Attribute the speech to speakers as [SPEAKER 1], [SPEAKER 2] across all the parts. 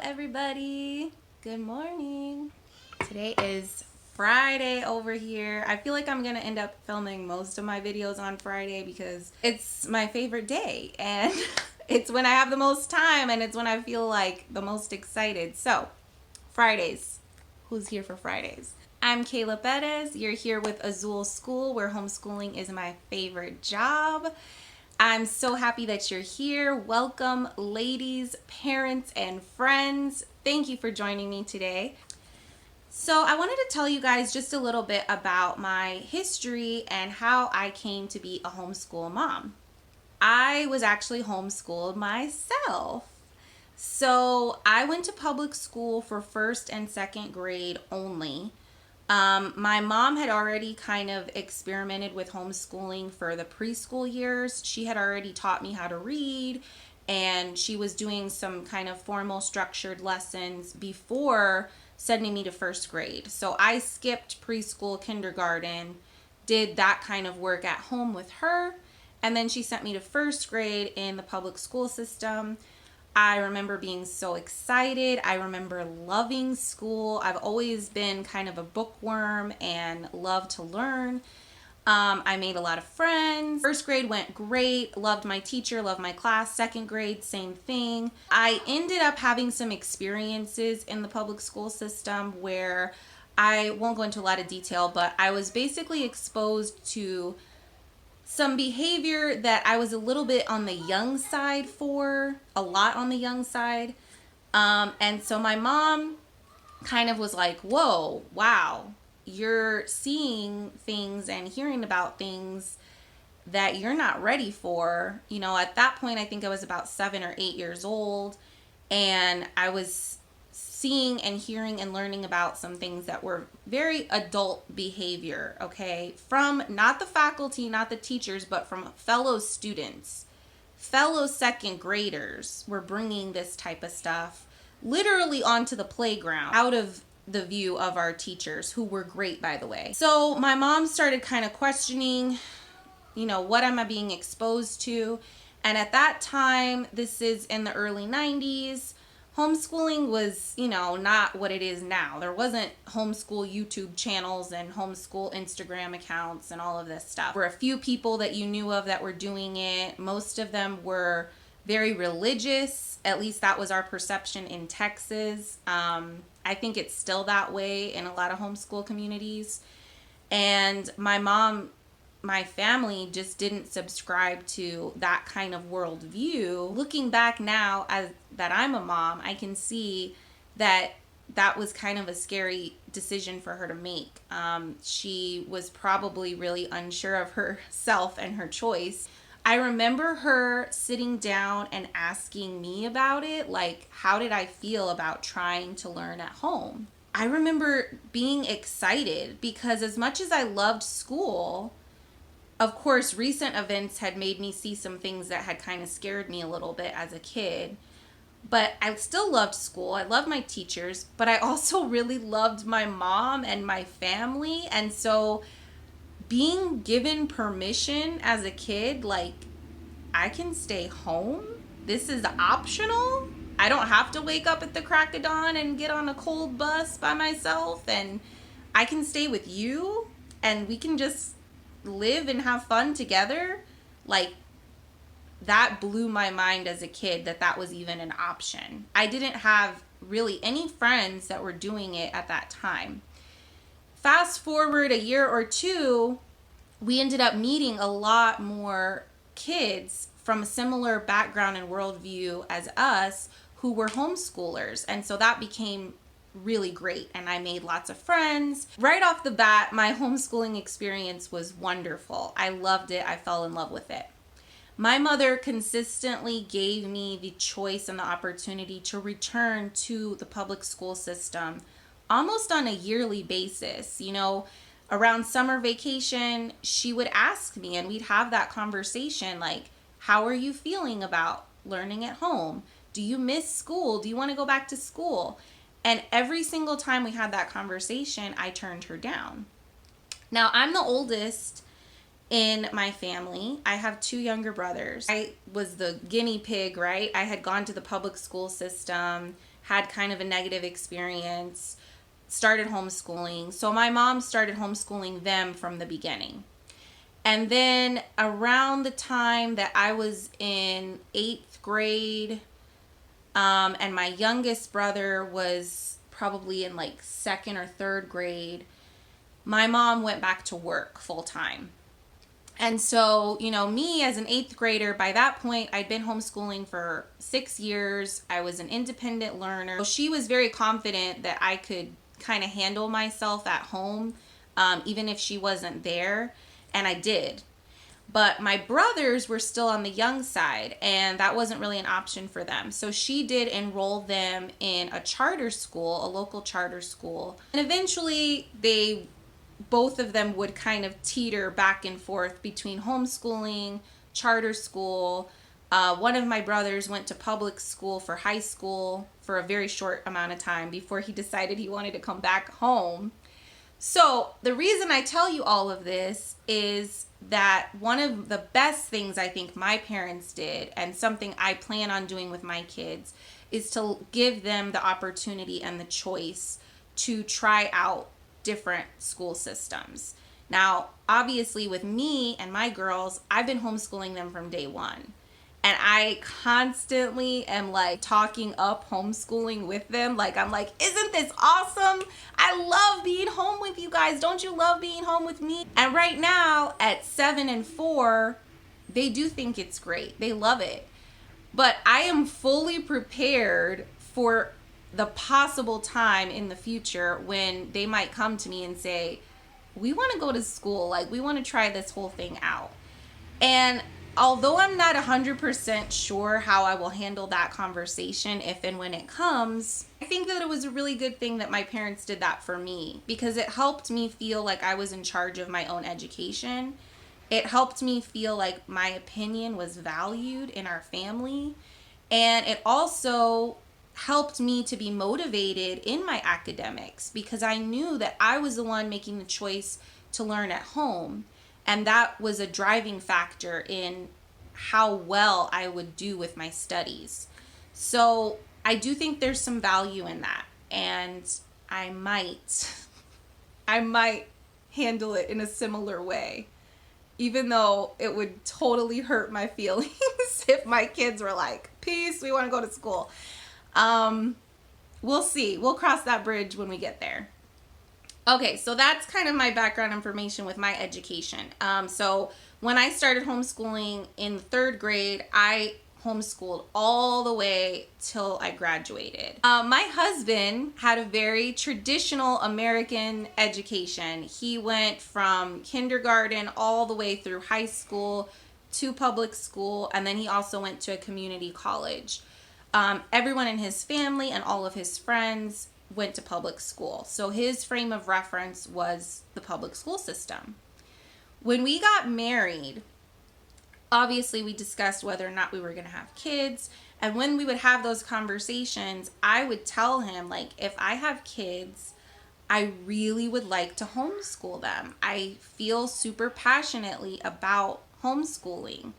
[SPEAKER 1] everybody. Good morning. Today is Friday over here. I feel like I'm gonna end up filming most of my videos on Friday because it's my favorite day and it's when I have the most time and it's when I feel like the most excited. So, Fridays. Who's here for Fridays? I'm Kayla Perez. You're here with Azul School, where homeschooling is my favorite job. I'm so happy that you're here. Welcome, ladies, parents, and friends. Thank you for joining me today. So I wanted to tell you guys just a little bit about my history and how I came to be a homeschool mom. I was actually homeschooled myself. So I went to public school for first and second grade only. My mom had already kind of experimented with homeschooling for the preschool years. She had already taught me how to read, and she was doing some kind of formal structured lessons before sending me to first grade. So I skipped preschool, kindergarten, did that kind of work at home with her, and then she sent me to first grade in the public school system. I remember being so excited. I remember loving school. I've always been kind of a bookworm and love to learn. I made a lot of friends. First grade went great. Loved my teacher, loved my class. Second grade, same thing. I ended up having some experiences in the public school system where I won't go into a lot of detail, but I was basically exposed to some behavior that I was a little bit on the young side for, a lot on the young side. And so my mom kind of was like, whoa, wow, you're seeing things and hearing about things that you're not ready for. You know, at that point, I think I was about 7 or 8 years old, and I was seeing and hearing and learning about some things that were very adult behavior, okay? From not the faculty, not the teachers, but from fellow students. Fellow second graders were bringing this type of stuff literally onto the playground, out of the view of our teachers, who were great, by the way. So my mom started kind of questioning, what am I being exposed to? And at that time, this is in the early 90s, homeschooling was, not what it is now. There wasn't homeschool YouTube channels and homeschool Instagram accounts and all of this stuff. There were a few people that you knew of that were doing it. Most of them were very religious. At least that was our perception in Texas. I think it's still that way in a lot of homeschool communities. And my family just didn't subscribe to that kind of worldview. Looking back now, as that I'm a mom, I can see that that was kind of a scary decision for her to make. She was probably really unsure of herself and her choice. I remember her sitting down and asking me about it, like, how did I feel about trying to learn at home? I remember being excited because as much as I loved school, of course, recent events had made me see some things that had kind of scared me a little bit as a kid. But I still loved school. I loved my teachers, but I also really loved my mom and my family. And so being given permission as a kid, like, I can stay home. This is optional. I don't have to wake up at the crack of dawn and get on a cold bus by myself. And I can stay with you and we can just live and have fun together. Like, that blew my mind as a kid that was even an option. I didn't have really any friends that were doing it at that time. Fast forward a year or two, we ended up meeting a lot more kids from a similar background and worldview as us who were homeschoolers. And so that became really great, and I made lots of friends. Right off the bat, my homeschooling experience was wonderful. I loved it. I fell in love with it. My mother consistently gave me the choice and the opportunity to return to the public school system almost on a yearly basis. Around summer vacation, she would ask me and we'd have that conversation like, how are you feeling about learning at home? Do you miss school? Do you want to go back to school? And every single time we had that conversation, I turned her down. Now, I'm the oldest in my family. I have 2 younger brothers. I was the guinea pig, right? I had gone to the public school system, had kind of a negative experience, started homeschooling. So my mom started homeschooling them from the beginning. And then around the time that I was in 8th grade, and my youngest brother was probably in like 2nd or 3rd grade, my mom went back to work full time. And so, me as an 8th grader, by that point, I'd been homeschooling for 6 years. I was an independent learner. She was very confident that I could kind of handle myself at home, even if she wasn't there. And I did. But my brothers were still on the young side, and that wasn't really an option for them. So she did enroll them in a charter school, a local charter school. And eventually, both of them would kind of teeter back and forth between homeschooling, charter school. One of my brothers went to public school for high school for a very short amount of time before he decided he wanted to come back home. So the reason I tell you all of this is that one of the best things I think my parents did, and something I plan on doing with my kids, is to give them the opportunity and the choice to try out different school systems. Now, obviously with me and my girls, I've been homeschooling them from day one. And I constantly am like talking up homeschooling with them. Like, I'm like, isn't this awesome? I love being home with you guys. Don't you love being home with me? And right now at 7 and 4, they do think it's great. They love it. But I am fully prepared for the possible time in the future when they might come to me and say, we want to go to school. Like, we want to try this whole thing out. And although I'm not 100% sure how I will handle that conversation if and when it comes, I think that it was a really good thing that my parents did that for me, because it helped me feel like I was in charge of my own education. It helped me feel like my opinion was valued in our family. And it also helped me to be motivated in my academics, because I knew that I was the one making the choice to learn at home. And that was a driving factor in how well I would do with my studies. So I do think there's some value in that. And I might handle it in a similar way, even though it would totally hurt my feelings if my kids were like, peace, we want to go to school. We'll see. We'll cross that bridge when we get there. Okay, so that's kind of my background information with my education. So when I started homeschooling in 3rd grade, I homeschooled all the way till I graduated. My husband had a very traditional American education. He went from kindergarten all the way through high school to public school, and then he also went to a community college. Everyone in his family and all of his friends went to public school. So his frame of reference was the public school system. When we got married, obviously we discussed whether or not we were going to have kids. And when we would have those conversations, I would tell him, like, if I have kids, I really would like to homeschool them. I feel super passionately about homeschooling.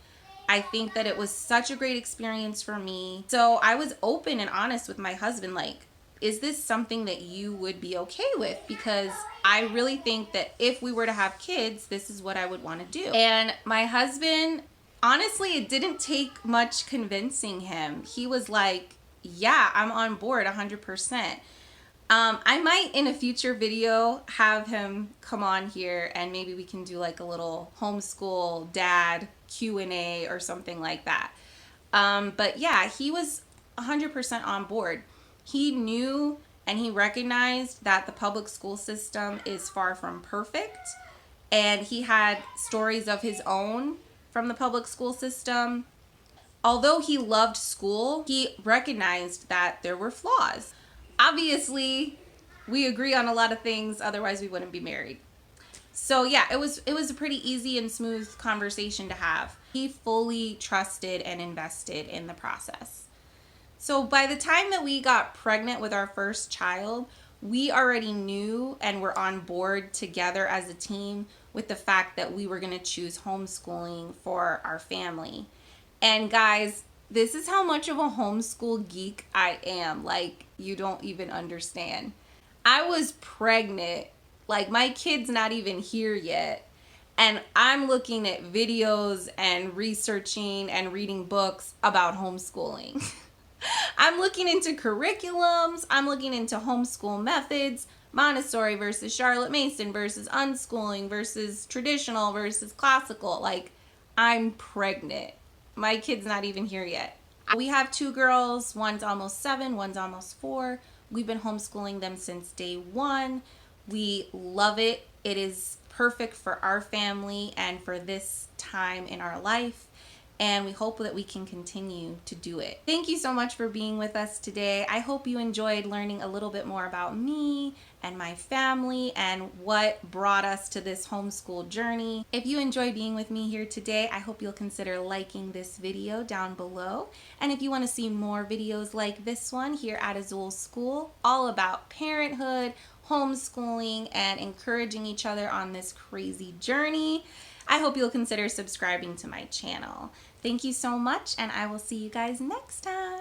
[SPEAKER 1] I think that it was such a great experience for me. So I was open and honest with my husband, like, is this something that you would be okay with? Because I really think that if we were to have kids, this is what I would want to do. And my husband, honestly, it didn't take much convincing him. He was like, yeah, I'm on board 100%. I might in a future video have him come on here and maybe we can do like a little homeschool dad Q&A or something like that. But yeah, he was 100% on board. He knew and he recognized that the public school system is far from perfect. And he had stories of his own from the public school system. Although he loved school, he recognized that there were flaws. Obviously, we agree on a lot of things, otherwise we wouldn't be married. So yeah, it was a pretty easy and smooth conversation to have. He fully trusted and invested in the process. So by the time that we got pregnant with our first child, we already knew and were on board together as a team with the fact that we were going to choose homeschooling for our family. And guys, This is how much of a homeschool geek I am. Like, you don't even understand. I was pregnant. Like, my kid's not even here yet. And I'm looking at videos and researching and reading books about homeschooling. I'm looking into curriculums. I'm looking into homeschool methods. Montessori versus Charlotte Mason versus unschooling versus traditional versus classical. Like, I'm pregnant. My kid's not even here yet. We have two girls. One's almost 7, one's almost 4. We've been homeschooling them since day one. We love it. It is perfect for our family and for this time in our life. And we hope that we can continue to do it. Thank you so much for being with us today. I hope you enjoyed learning a little bit more about me and my family and what brought us to this homeschool journey. If you enjoy being with me here today, I hope you'll consider liking this video down below. And if you want to see more videos like this one here at Azul School, all about parenthood, homeschooling, and encouraging each other on this crazy journey, I hope you'll consider subscribing to my channel. Thank you so much, and I will see you guys next time.